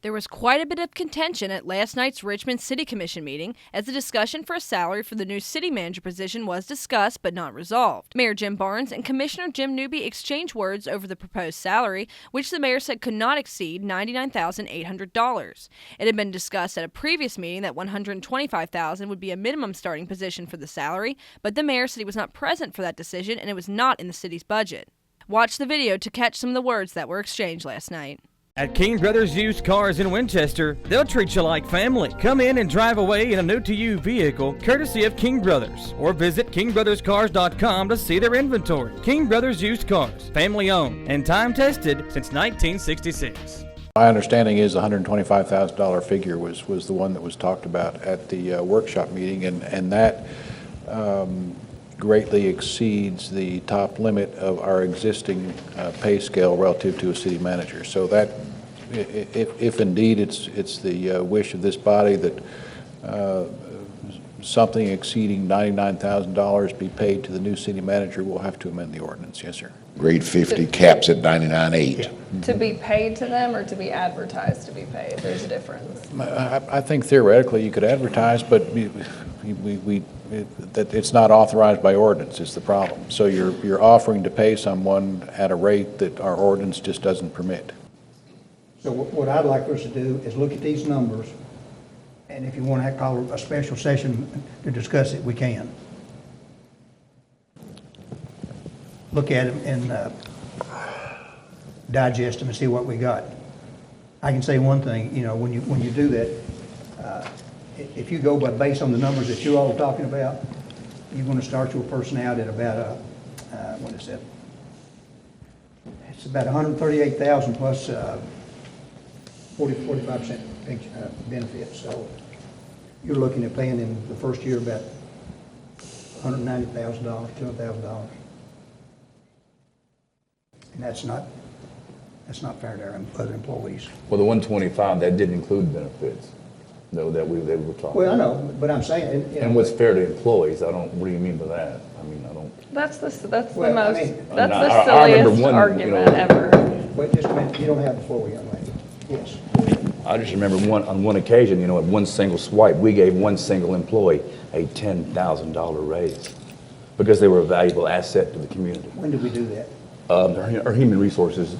There was quite a bit of contention at last night's Richmond City Commission meeting as the discussion for a salary for the new city manager position was discussed but not resolved. Mayor Jim Barnes and Commissioner Jim Newby exchanged words over the proposed salary, which the mayor said could not exceed $99,800. It had been discussed at a previous meeting that $125,000 would be a minimum starting position for the salary, but the mayor said he was not present for that decision and it was not in the city's budget. Watch the video to catch some of the words that were exchanged last night. At King Brothers Used Cars in Winchester, they'll treat you like family. Come in and drive away in a new-to-you vehicle, courtesy of King Brothers, or visit kingbrotherscars.com to see their inventory. King Brothers Used Cars, family-owned and time-tested since 1966. My understanding is the $125,000 figure was the one that was talked about at the workshop meeting, and that greatly exceeds the top limit of our existing pay scale relative to a city manager. So that, if indeed it's the wish of this body that something exceeding $99,000 be paid to the new city manager, we'll have to amend the ordinance. Yes, sir. Grade 50 caps at $99,800. Yeah. To be paid to them or to be advertised to be paid? There's a difference. I think theoretically you could advertise, but that it's not authorized by ordinance is the problem. So you're offering to pay someone at a rate that our ordinance just doesn't permit. So what I'd like for us to do is look at these numbers, and if you want to call a special session to discuss it, we can. Look at them and digest them and see what we got. I can say one thing, you know, when you do that, if you go based on the numbers that you all are talking about, you're going to start your person out at about what is that? It's about $138,000 plus 45% benefits. So you're looking at paying in the first year about $190,000, $200,000. And that's not fair to our other employees. Well, the 125, that didn't include benefits, though, that they were talking Well, I about. know, but I'm saying. And what's fair to employees, what do you mean by that? I mean, I don't. That's the Well, most, I mean, that's I the remember silliest one, argument ever. Wait just a minute, you don't have the floor, young lady. Yes. I just remember on one occasion, at one single swipe, we gave one single employee a $10,000 raise because they were a valuable asset to the community. When did we do that? Our human resources,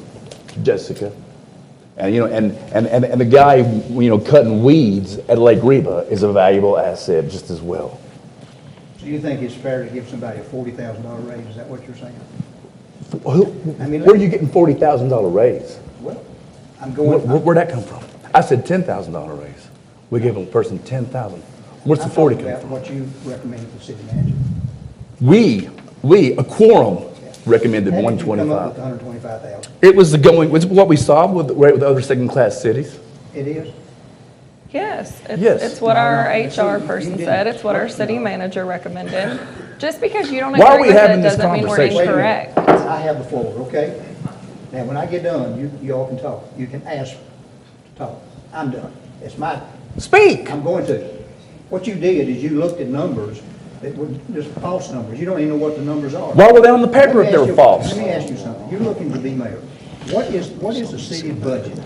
Jessica, and and the guy cutting weeds at Lake Reba is a valuable asset just as well. So you think it's fair to give somebody a $40,000 raise? Is that what you're saying? Where are you getting $40,000 raise? Well, I'm going. Where'd that come from? I said $10,000 raise. We gave a person $10,000. Where's the 40 come from? What you recommended for the city manager? We, a quorum, recommended How did you come up 125. with $125,000? It was what we saw with other second-class cities. It is? Yes, Yes. it's what No, our no, HR you person didn't. said. It's what our city manager recommended. Just because you don't Why are agree we with having it this doesn't mean we're conversation? incorrect. I have the floor, okay? Now, when I get done, you all can talk. You can ask to talk. I'm done. It's my, Speak. I'm going to. What you did is you looked at numbers that were just false numbers. You don't even know what the numbers are. Why were they on the paper if they Let me were ask you- false? Let me ask you something. You're looking to be mayor. What is the city budget?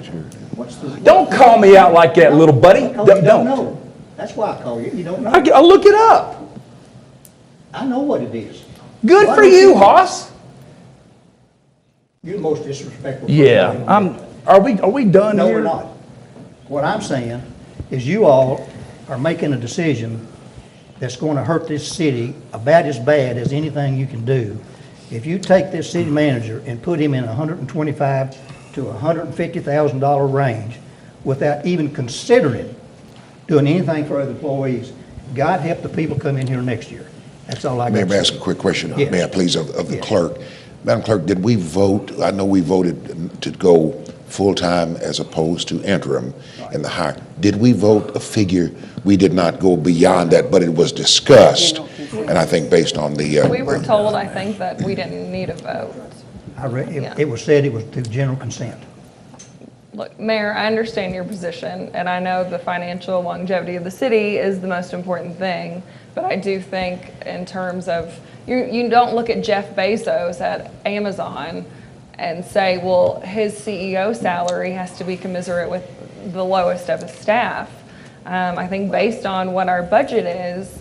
What's the? Don't call me out like that, little buddy. Because you don't Don't. know. That's why I call you. You don't know. I'll look it up. I know what it is. Good Why for don't you, Hoss. You're the most disrespectful. person Yeah. I know. Are we done No, here? we're not. What I'm saying is you all are making a decision that's going to hurt this city about as bad as anything you can do. If you take this city manager and put him in $125,000 to $150,000 range without even considering doing anything for other employees, God help the people come in here next year. That's all I got. May I ask a quick question, Yes. Mayor, please, of the Yes. clerk? Madam Clerk, did we vote, I know we voted to go full-time as opposed to interim in the hire. Did we vote a figure? We did not go beyond that, but it was discussed, and I think based on the... We were told, I think, that we didn't need a vote. Yeah. It was said it was through general consent. Look, Mayor, I understand your position, and I know the financial longevity of the city is the most important thing, but I do think in terms of, you don't look at Jeff Bezos at Amazon and say, well, his CEO salary has to be commensurate with the lowest of his staff. I think based on what our budget is,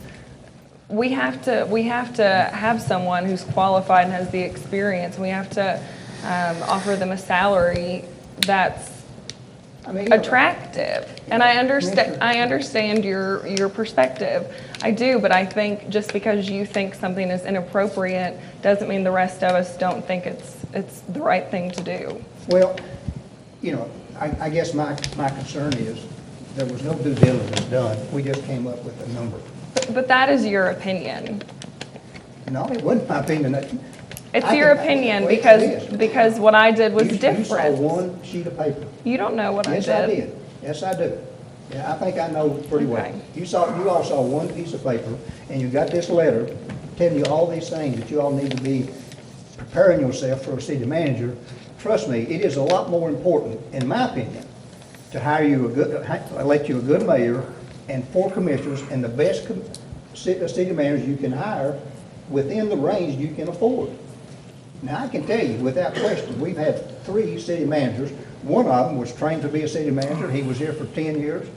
we have to have someone who's qualified and has the experience. We have to offer them a salary that's attractive. And I understand your perspective. I do, but I think just because you think something is inappropriate doesn't mean the rest of us don't think it's the right thing to do. Well, I guess my concern is there was no due diligence done. We just came up with a number. But that is your opinion. No, it wasn't my opinion. It's your opinion because what I did was different. You saw one sheet of paper. You don't know what I did. Yes, I did. Yes, I do. Yeah, I think I know pretty well. Okay. You all saw one piece of paper, and you got this letter telling you all these things that you all need to be preparing yourself for a city manager. Trust me, it is a lot more important, in my opinion, to hire you elect you a good mayor and 4 commissioners and the best city managers you can hire within the range you can afford. Now, I can tell you without question, we've had 3 city managers. One of them was trained to be a city manager. He was here for 10 years.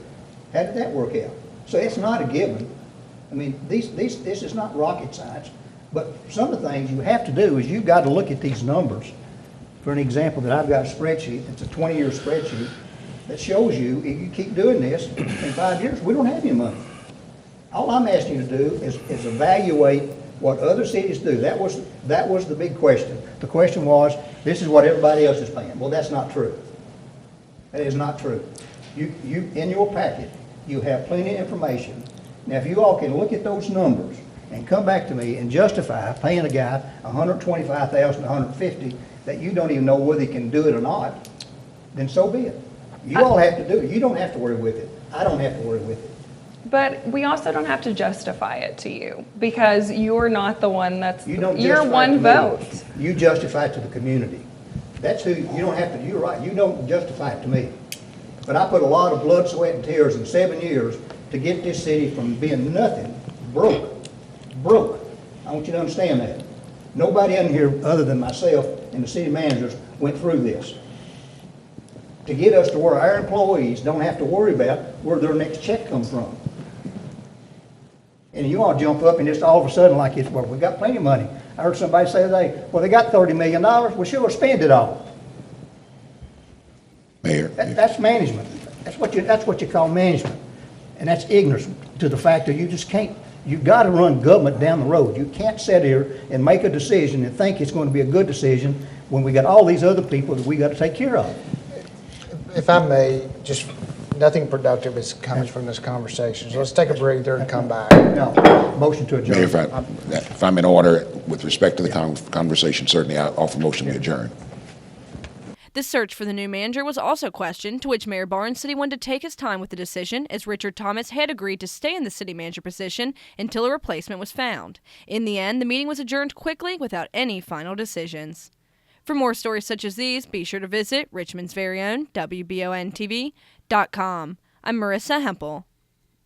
How did that work out? So it's not a given. I mean, this is not rocket science. But some of the things you have to do is you've got to look at these numbers. For an example, that I've got a spreadsheet. It's a 20-year spreadsheet that shows you if you keep doing this in 5 years, we don't have any money. All I'm asking you to do is evaluate what other cities do. That was the big question. The question was, this is what everybody else is paying. Well, that's not true. That is not true. You in your packet, you have plenty of information. Now, if you all can look at those numbers and come back to me and justify paying a guy $125,000 to $150,000 that you don't even know whether he can do it or not, then so be it. You all have to do it. You don't have to worry with it. I don't have to worry with it. But we also don't have to justify it to you you're not the one that's, You're one vote. You justify it to the community. That's who, you don't have to, you're right, you don't justify it to me. But I put a lot of blood, sweat, and tears in 7 years to get this city from being nothing, broke. I want you to understand that. Nobody in here other than myself and the city managers went through this. To get us to where our employees don't have to worry about where their next check comes from. And you all jump up and just all of a sudden like it's, well, we got plenty of money. I heard somebody say today, well, they got $30 million. Well, sure, spend it all. Mayor. That's management. That's what you call management. And that's ignorance to the fact that you just can't, you've got to run government down the road. You can't sit here and make a decision and think it's going to be a good decision when we got all these other people that we got to take care of. If I may, just nothing productive is coming from this conversation. So let's take a breather and come back. No, motion to adjourn. Mayor, if I'm in order with respect to the conversation, certainly I offer motion to adjourn. The search for the new manager was also questioned, to which Mayor Barnes said he wanted to take his time with the decision, as Richard Thomas had agreed to stay in the city manager position until a replacement was found. In the end, the meeting was adjourned quickly without any final decisions. For more stories such as these, be sure to visit Richmond's very own WBON TV.com. I'm Marissa Hempel.